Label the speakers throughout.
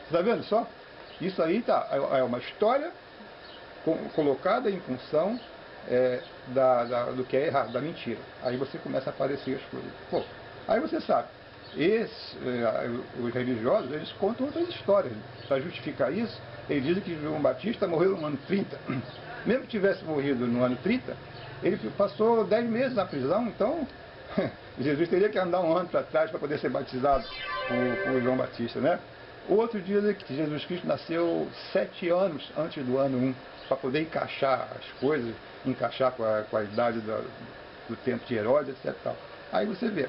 Speaker 1: Está vendo só? Isso aí é uma história colocada em função do que é errado, da mentira. Aí você começa a aparecer as coisas. Pô, aí você sabe, os religiosos, eles contam outras histórias. Para justificar isso, eles dizem que João Batista morreu no ano 30. Mesmo que tivesse morrido no ano 30, ele passou 10 meses na prisão, então Jesus teria que andar um ano para trás para poder ser batizado por João Batista, né? Outro diz que Jesus Cristo nasceu 7 anos antes do ano 1, para poder encaixar as coisas, encaixar com a idade do tempo de Herodes, etc. Tal. Aí você vê,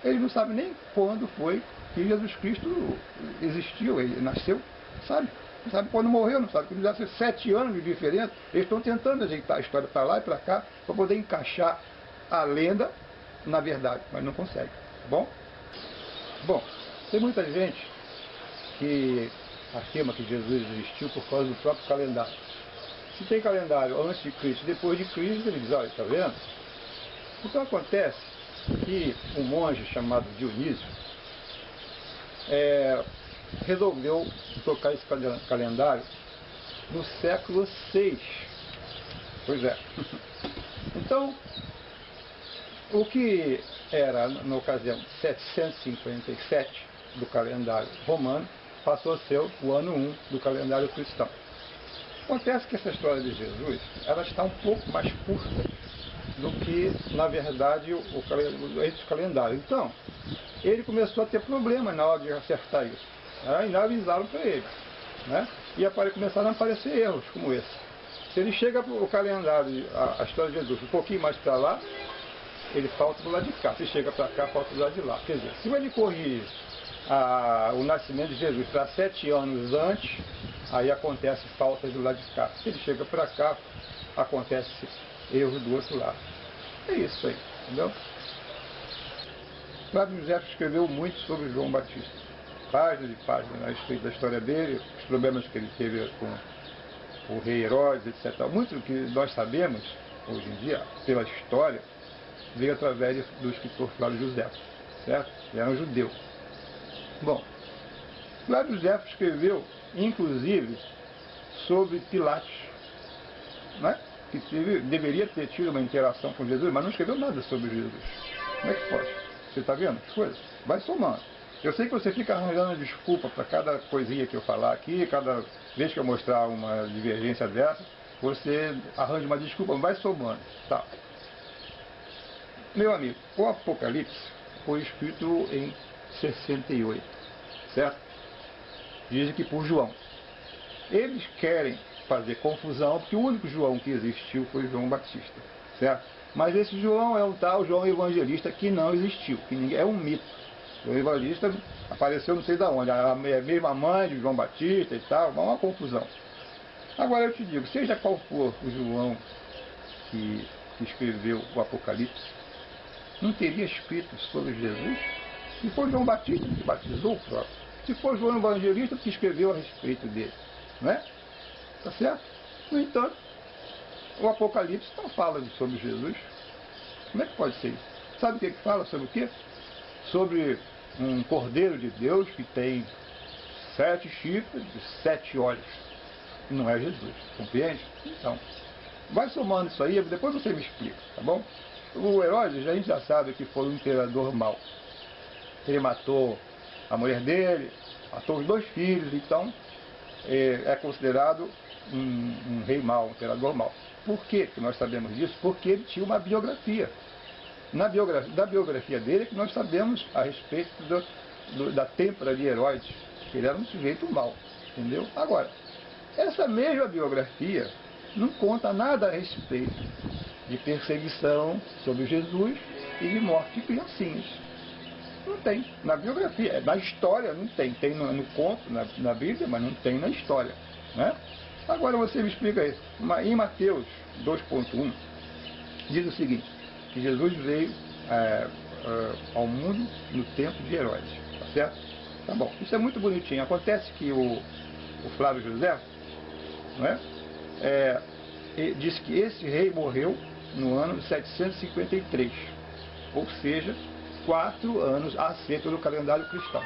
Speaker 1: eles não sabem nem quando foi que Jesus Cristo existiu, ele nasceu, sabe? Não sabe quando morreu, não sabe que ele nasceu 7 anos de diferença. Eles estão tentando ajeitar a história para lá e para cá, para poder encaixar a lenda na verdade, mas não consegue, tá bom? Bom, tem muita gente que afirma que Jesus existiu por causa do próprio calendário. Se tem calendário antes de Cristo e depois de Cristo, ele diz, olha, está vendo? Então acontece que um monge chamado Dionísio resolveu tocar esse calendário no século VI. Pois é. Então, o que era, na ocasião, 757 do calendário romano, passou a ser o ano 1 do calendário cristão. Acontece que essa história de Jesus, ela está um pouco mais curta do que, na verdade, esse calendário. Então, ele começou a ter problemas na hora de acertar isso. Ainda avisaram para ele. Né? E começaram a aparecer erros como esse. Se ele chega para o calendário, a história de Jesus, um pouquinho mais para lá, ele falta do lado de cá. Se chega para cá, falta do lado de lá. Quer dizer, se ele corrigir o nascimento de Jesus para 7 anos antes, aí acontece falta do lado de cá. Se ele chega para cá, acontece erro do outro lado. É isso aí, entendeu? Flávio José escreveu muito sobre João Batista. Páginas e páginas a respeito da história dele, os problemas que ele teve com o rei Herodes, etc. Muito do que nós sabemos, hoje em dia, pela história, veio através do escritor Flávio José, certo? Ele era um judeu. Bom, Flávio José escreveu, inclusive, sobre Pilatos, né? Que deveria ter tido uma interação com Jesus, mas não escreveu nada sobre Jesus. Como é que pode? Você está vendo as coisas? Vai somando. Eu sei que você fica arranjando desculpa para cada coisinha que eu falar aqui, cada vez que eu mostrar uma divergência dessa, você arranja uma desculpa, vai somando. Tá. Meu amigo, o Apocalipse foi escrito em 68, certo? Dizem que por João. Eles querem fazer confusão, porque o único João que existiu foi João Batista, certo? Mas esse João é um tal João Evangelista que não existiu, que é um mito. O Evangelista apareceu não sei de onde, a mesma mãe de João Batista e tal, uma confusão. Agora eu te digo, seja qual for o João que escreveu o Apocalipse, não teria escrito sobre Jesus? Se for João Batista que batizou o próprio, se for João Evangelista que escreveu a respeito dele, não é? Tá certo? No entanto, o Apocalipse não fala sobre Jesus. Como é que pode ser isso? Sabe o que fala? Sobre o quê? Sobre um Cordeiro de Deus que tem 7 chifres e 7 olhos. Não é Jesus, compreende? Então, vai somando isso aí, depois você me explica, tá bom? O Herodes, a gente já sabe que foi um imperador mau. Ele matou a mulher dele, matou os 2 filhos, então é considerado um rei mau, um imperador mau. Por que nós sabemos disso? Porque ele tinha uma biografia. Da biografia dele que nós sabemos a respeito da têmpora de Herodes, que ele era um sujeito mau, entendeu? Agora, essa mesma biografia não conta nada a respeito de perseguição sobre Jesus e de morte de criancinhas. Não tem. Na biografia, na história não tem. Tem no conto, na Bíblia, mas não tem na história, né? Agora você me explica isso. Em Mateus 2.1 diz o seguinte, que Jesus veio ao mundo no tempo de Herodes, tá certo? Tá bom, isso é muito bonitinho. Acontece que o Flávio José, não é? Diz que esse rei morreu no ano 753, ou seja, 4 anos acima do calendário cristão.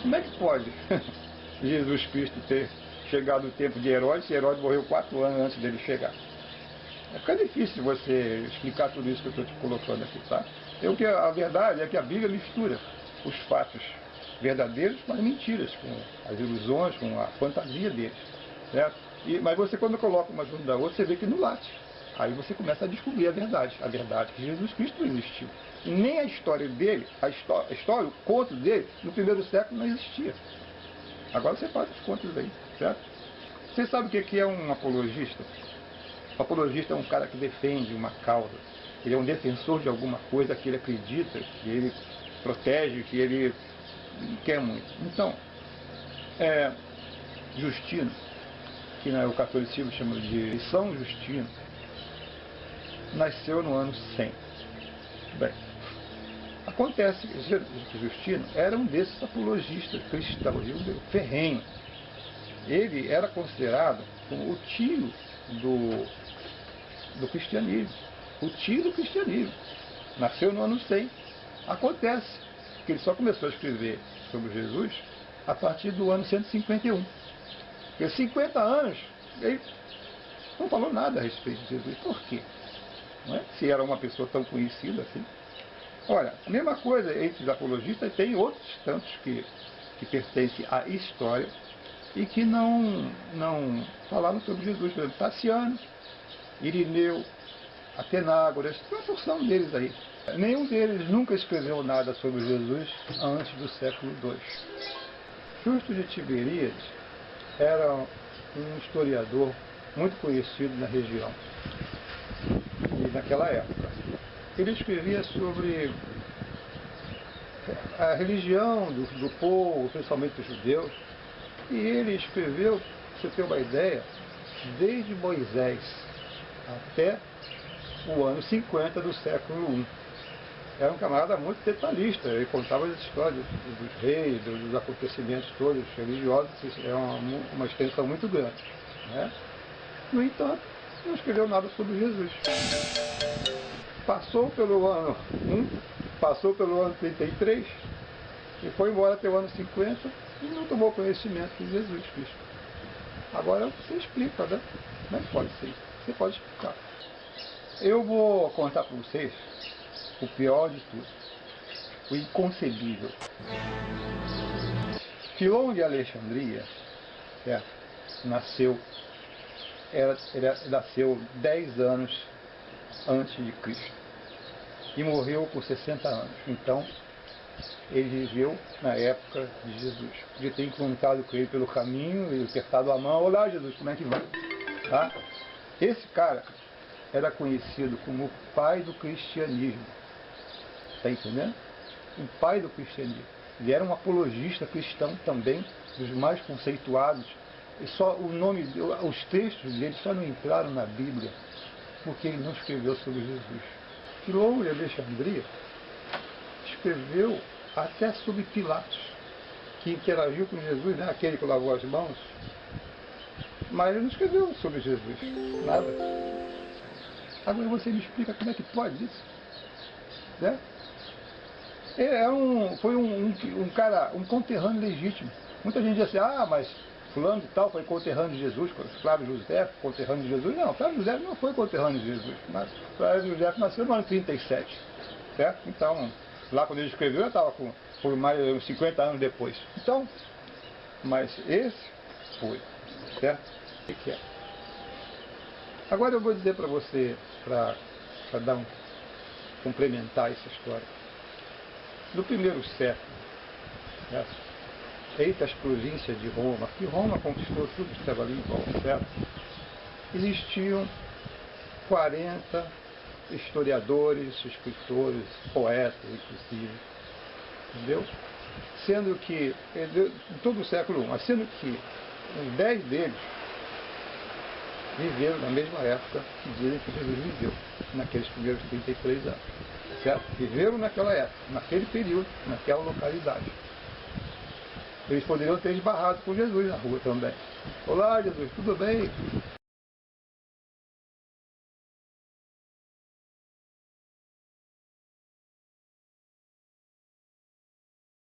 Speaker 1: Como é que pode Jesus Cristo ter chegado o tempo de Herodes, e Herodes morreu 4 anos antes dele chegar. Fica difícil você explicar tudo isso que eu estou te colocando aqui, tá? A verdade é que a Bíblia mistura os fatos verdadeiros com as mentiras, com as ilusões, com a fantasia deles, certo? Mas você, quando coloca uma junto da outra, você vê que não late. Aí você começa a descobrir a verdade que Jesus Cristo não existiu. E nem a história dele, a história, o conto dele, no primeiro século não existia. Agora você faz as contas aí, certo? Você sabe o que é um apologista? O apologista é um cara que defende uma causa. Ele é um defensor de alguma coisa que ele acredita, que ele protege, que ele quer muito. Então, Justino, que o catolicismo chama de São Justino, nasceu no ano 100. Bem, acontece que Justino era um desses apologistas cristãos, ferrenho. Ele era considerado como o tio do cristianismo. O tio do cristianismo. Nasceu no ano 100. Acontece que ele só começou a escrever sobre Jesus a partir do ano 151. Porque 50 anos, ele não falou nada a respeito de Jesus. Por quê? Não é? Se era uma pessoa tão conhecida assim. Olha, a mesma coisa entre os apologistas, tem outros tantos que pertencem à história e que não falaram sobre Jesus. Por exemplo, Tassiano, Irineu, Atenágoras, tem uma porção deles aí. Nenhum deles nunca escreveu nada sobre Jesus antes do século II. Justo de Tiberíades era um historiador muito conhecido na região e naquela época. Ele escrevia sobre a religião do povo, principalmente dos judeus, e ele escreveu, para você ter uma ideia, desde Moisés até o ano 50 do século I. Era um camarada muito detalhista, ele contava as histórias dos reis, dos acontecimentos todos religiosos, é uma extensão muito grande, né? No entanto, não escreveu nada sobre Jesus. Passou pelo ano 1, passou pelo ano 33 e foi embora até o ano 50 e não tomou conhecimento de Jesus Cristo. Agora você explica, né? Como é que pode ser? Você pode explicar. Eu vou contar para vocês o pior de tudo, o inconcebível. Filon de Alexandria, certo? Nasceu 10 anos antes de Cristo e morreu com 60 anos. Então, ele viveu na época de Jesus. Ele tem encontrado com ele pelo caminho e apertado a mão. Olá, Jesus, como é que vai? Tá? Esse cara era conhecido como o pai do cristianismo. Está entendendo? O pai do cristianismo. Ele era um apologista cristão também, dos mais conceituados. E só os textos dele só não entraram na Bíblia porque ele não escreveu sobre Jesus. Filon de Alexandria escreveu até sobre Pilatos, que interagiu com Jesus, né? Aquele que lavou as mãos. Mas ele não escreveu sobre Jesus, nada. Agora você me explica como é que pode isso? Né? Foi um cara, um conterrâneo legítimo. Muita gente diz assim, mas fulano de tal foi conterrâneo de Jesus, Flávio José, conterrâneo de Jesus. Não, Flávio José não foi conterrâneo de Jesus, mas Flávio José nasceu no ano 37, certo? Então, lá quando ele escreveu, eu estava por mais de 50 anos depois. Então, mas esse foi, certo? O que é? Agora eu vou dizer para você, para complementar essa história. No primeiro século, certo? Entre as províncias de Roma, que Roma conquistou tudo que estava ali em volta, certo? Existiam 40 historiadores, escritores, poetas, inclusive, entendeu? Sendo que, em todo o século I, mas sendo que uns 10 deles viveram na mesma época que dizem que Jesus viveu, naqueles primeiros 33 anos, certo? Viveram naquela época, naquele período, naquela localidade. Eles poderiam ter esbarrado com Jesus na rua também. Olá, Jesus, tudo bem?